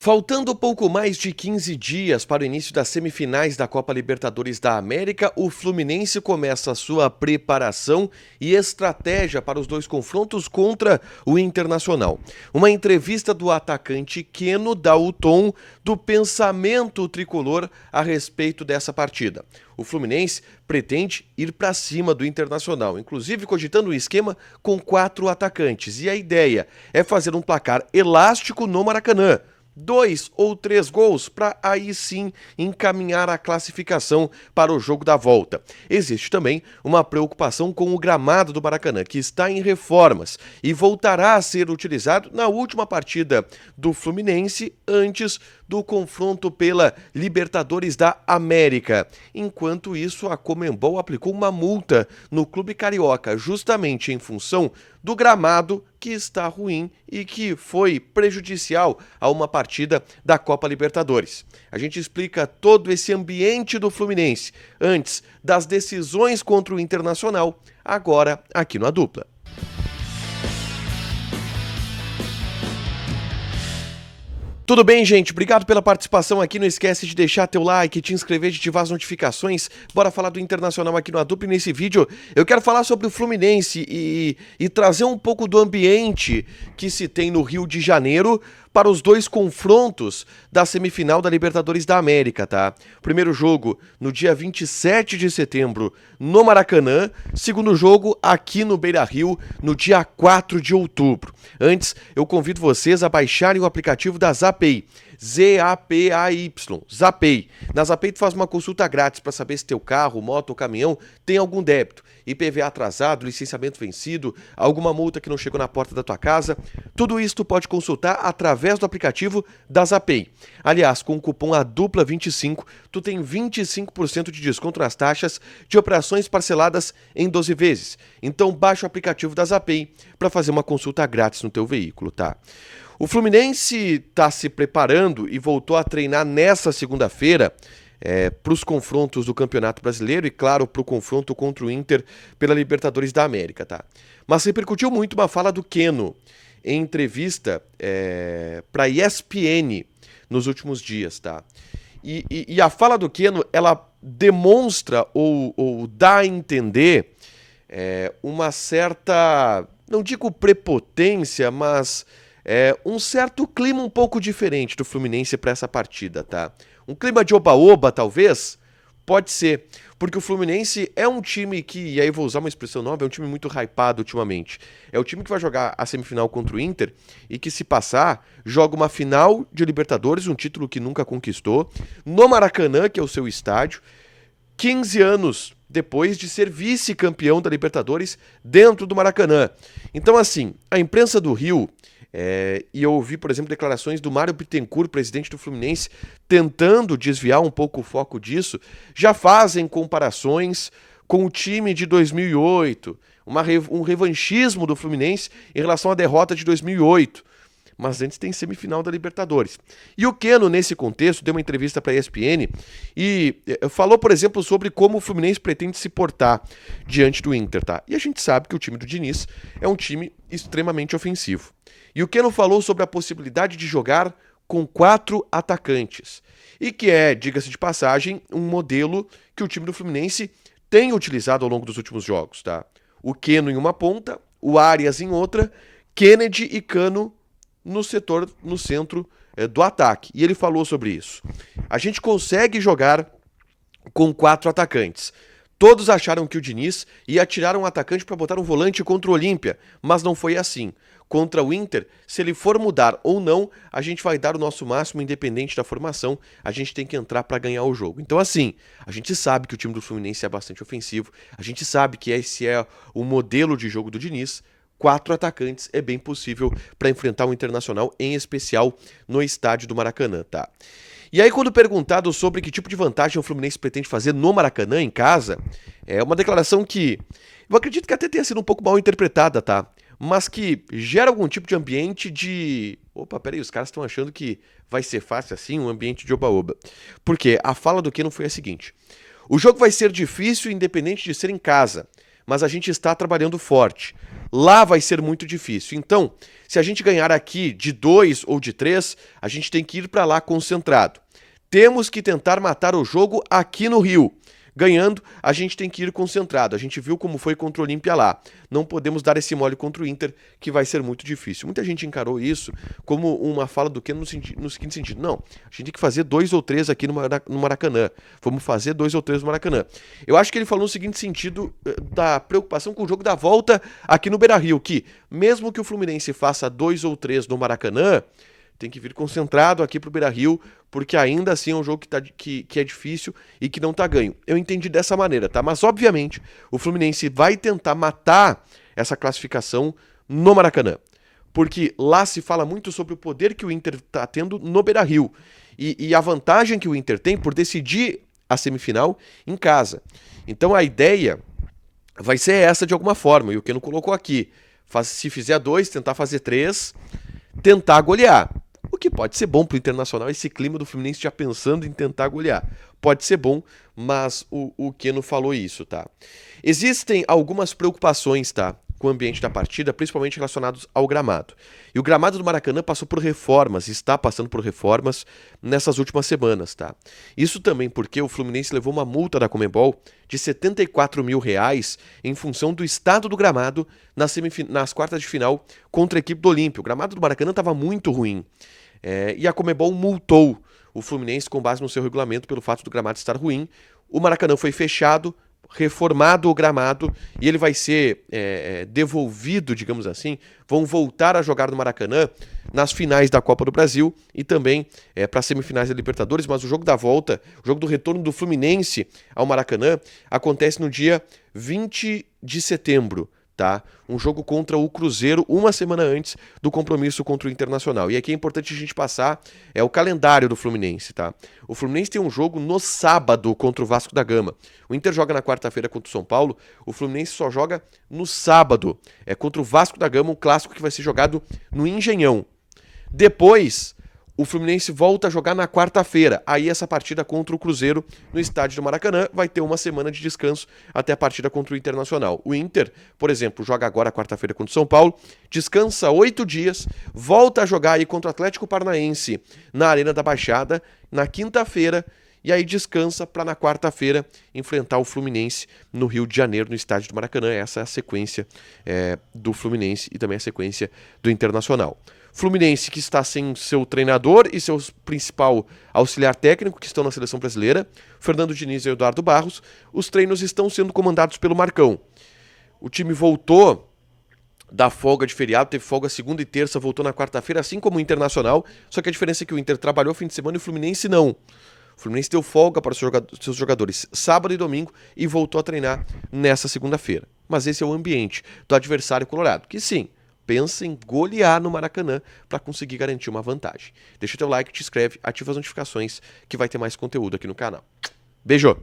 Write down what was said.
Faltando pouco mais de 15 dias para o início das semifinais da Copa Libertadores da América, o Fluminense começa a sua preparação e estratégia para os dois confrontos contra o Internacional. Uma entrevista do atacante Keno dá o tom do pensamento tricolor a respeito dessa partida. O Fluminense pretende ir para cima do Internacional, inclusive cogitando um esquema com 4 atacantes. E a ideia é fazer um placar elástico no Maracanã. 2 ou 3 gols para aí sim encaminhar a classificação para o jogo da volta. Existe também uma preocupação com o gramado do Maracanã, que está em reformas e voltará a ser utilizado na última partida do Fluminense antes do confronto pela Libertadores da América. Enquanto isso, a Conmebol aplicou uma multa no clube carioca, justamente em função do gramado que está ruim e que foi prejudicial a uma partida da Copa Libertadores. A gente explica todo esse ambiente do Fluminense antes das decisões contra o Internacional, agora aqui no A Dupla. Tudo bem, gente? Obrigado pela participação aqui. Não esquece de deixar teu like, te inscrever, de ativar as notificações. Bora falar do Internacional aqui no A Dupla. E nesse vídeo eu quero falar sobre o Fluminense e trazer um pouco do ambiente que se tem no Rio de Janeiro para os dois confrontos da semifinal da Libertadores da América, tá? Primeiro jogo no dia 27 de setembro no Maracanã, segundo jogo aqui no Beira-Rio no dia 4 de outubro. Antes, eu convido vocês a baixarem o aplicativo da Zapay, Z-A-P-A-Y, Zapay. Na Zapay tu faz uma consulta grátis para saber se teu carro, moto ou caminhão tem algum débito. IPVA atrasado, licenciamento vencido, alguma multa que não chegou na porta da tua casa. Tudo isso tu pode consultar através do aplicativo da Zapay. Aliás, com o cupom ADUPLA25, tu tem 25% de desconto nas taxas de operações parceladas em 12 vezes. Então baixa o aplicativo da Zapay para fazer uma consulta grátis no teu veículo, tá? O Fluminense está se preparando e voltou a treinar nessa segunda-feira para os confrontos do Campeonato Brasileiro e, claro, para o confronto contra o Inter pela Libertadores da América, tá? Mas repercutiu muito uma fala do Keno em entrevista para a ESPN nos últimos dias, tá? E a fala do Keno, ela demonstra ou dá a entender uma certa, não digo prepotência, mas um certo clima um pouco diferente do Fluminense para essa partida, tá? Um clima de oba-oba, talvez? Pode ser, porque o Fluminense é um time que, e aí vou usar uma expressão nova, é um time muito hypado ultimamente. É o time que vai jogar a semifinal contra o Inter e que, se passar, joga uma final de Libertadores, um título que nunca conquistou, no Maracanã, que é o seu estádio, 15 anos depois de ser vice-campeão da Libertadores dentro do Maracanã. Então, assim, a imprensa do Rio... e eu ouvi, por exemplo, declarações do Mário Bittencourt, presidente do Fluminense, tentando desviar um pouco o foco disso, já fazem comparações com o time de 2008, um revanchismo do Fluminense em relação à derrota de 2008. Mas antes tem semifinal da Libertadores. E o Keno, nesse contexto, deu uma entrevista para a ESPN e falou, por exemplo, sobre como o Fluminense pretende se portar diante do Inter, tá? E a gente sabe que o time do Diniz é um time extremamente ofensivo. E o Keno falou sobre a possibilidade de jogar com 4 atacantes. E que é, diga-se de passagem, um modelo que o time do Fluminense tem utilizado ao longo dos últimos jogos, tá? O Keno em uma ponta, o Arias em outra, Kennedy e Cano no centro do ataque. E ele falou sobre isso. A gente consegue jogar com 4 atacantes. Todos acharam que o Diniz ia tirar um atacante para botar um volante contra o Olímpia, mas não foi assim. Contra o Inter, se ele for mudar ou não, a gente vai dar o nosso máximo independente da formação, a gente tem que entrar para ganhar o jogo. Então, assim, a gente sabe que o time do Fluminense é bastante ofensivo, a gente sabe que esse é o modelo de jogo do Diniz. 4 atacantes é bem possível para enfrentar o Internacional, em especial no estádio do Maracanã, tá? E aí, quando perguntado sobre que tipo de vantagem o Fluminense pretende fazer no Maracanã, em casa, é uma declaração que eu acredito que até tenha sido um pouco mal interpretada, tá? Mas que gera algum tipo de ambiente de... Opa, peraí, os caras estão achando que vai ser fácil assim, um ambiente de oba-oba. Porque a fala do Keno foi a seguinte: o jogo vai ser difícil independente de ser em casa, mas a gente está trabalhando forte. Lá vai ser muito difícil. Então, se a gente ganhar aqui de 2 ou de 3, a gente tem que ir para lá concentrado. Temos que tentar matar o jogo aqui no Rio. Ganhando, a gente tem que ir concentrado. A gente viu como foi contra o Olímpia lá. Não podemos dar esse mole contra o Inter, que vai ser muito difícil. Muita gente encarou isso como uma fala do Keno no seguinte sentido. Não, a gente tem que fazer 2 ou 3 aqui no Maracanã. Vamos fazer 2 ou 3 no Maracanã. Eu acho que ele falou no seguinte sentido da preocupação com o jogo da volta aqui no Beira-Rio, que mesmo que o Fluminense faça 2 ou 3 no Maracanã, tem que vir concentrado aqui pro Beira-Rio, porque ainda assim é um jogo que é difícil e que não tá ganho. Eu entendi dessa maneira, tá? Mas, obviamente, o Fluminense vai tentar matar essa classificação no Maracanã. Porque lá se fala muito sobre o poder que o Inter tá tendo no Beira-Rio. E a vantagem que o Inter tem por decidir a semifinal em casa. Então, a ideia vai ser essa de alguma forma. E o Keno colocou aqui. Se fizer 2, tentar fazer 3, tentar golear. O que pode ser bom pro Internacional, esse clima do Fluminense já pensando em tentar golear. Pode ser bom, mas o Keno falou isso, tá? Existem algumas preocupações, tá? Com o ambiente da partida, principalmente relacionados ao gramado. E o gramado do Maracanã passou por reformas, está passando por reformas nessas últimas semanas, tá? Isso também porque o Fluminense levou uma multa da Conmebol de R$74 mil em função do estado do gramado nas quartas de final contra a equipe do Olímpia. O gramado do Maracanã estava muito ruim. E a Conmebol multou o Fluminense com base no seu regulamento pelo fato do gramado estar ruim. O Maracanã foi fechado, reformado o gramado e ele vai ser devolvido, digamos assim, vão voltar a jogar no Maracanã nas finais da Copa do Brasil e também para as semifinais da Libertadores, mas o jogo da volta, o jogo do retorno do Fluminense ao Maracanã acontece no dia 20 de setembro. Tá? Um jogo contra o Cruzeiro uma semana antes do compromisso contra o Internacional. E aqui é importante a gente passar o calendário do Fluminense. Tá? O Fluminense tem um jogo no sábado contra o Vasco da Gama. O Inter joga na quarta-feira contra o São Paulo. O Fluminense só joga no sábado. Contra o Vasco da Gama, um clássico que vai ser jogado no Engenhão. Depois, o Fluminense volta a jogar na quarta-feira. Aí essa partida contra o Cruzeiro no estádio do Maracanã vai ter uma semana de descanso até a partida contra o Internacional. O Inter, por exemplo, joga agora quarta-feira contra o São Paulo, descansa 8 dias, volta a jogar aí contra o Atlético Paranaense na Arena da Baixada na quinta-feira e aí descansa para na quarta-feira enfrentar o Fluminense no Rio de Janeiro, no estádio do Maracanã. Essa é a sequência do Fluminense e também a sequência do Internacional. Fluminense que está sem seu treinador e seu principal auxiliar técnico, que estão na seleção brasileira, Fernando Diniz e Eduardo Barros. Os treinos estão sendo comandados pelo Marcão. O time voltou da folga de feriado, teve folga segunda e terça, voltou na quarta-feira, assim como o Internacional, só que a diferença é que o Inter trabalhou fim de semana e o Fluminense não. O Fluminense deu folga para os seus jogadores sábado e domingo e voltou a treinar nessa segunda-feira. Mas esse é o ambiente do adversário colorado, que sim, pensa em golear no Maracanã para conseguir garantir uma vantagem. Deixa o teu like, te inscreve, ativa as notificações que vai ter mais conteúdo aqui no canal. Beijo!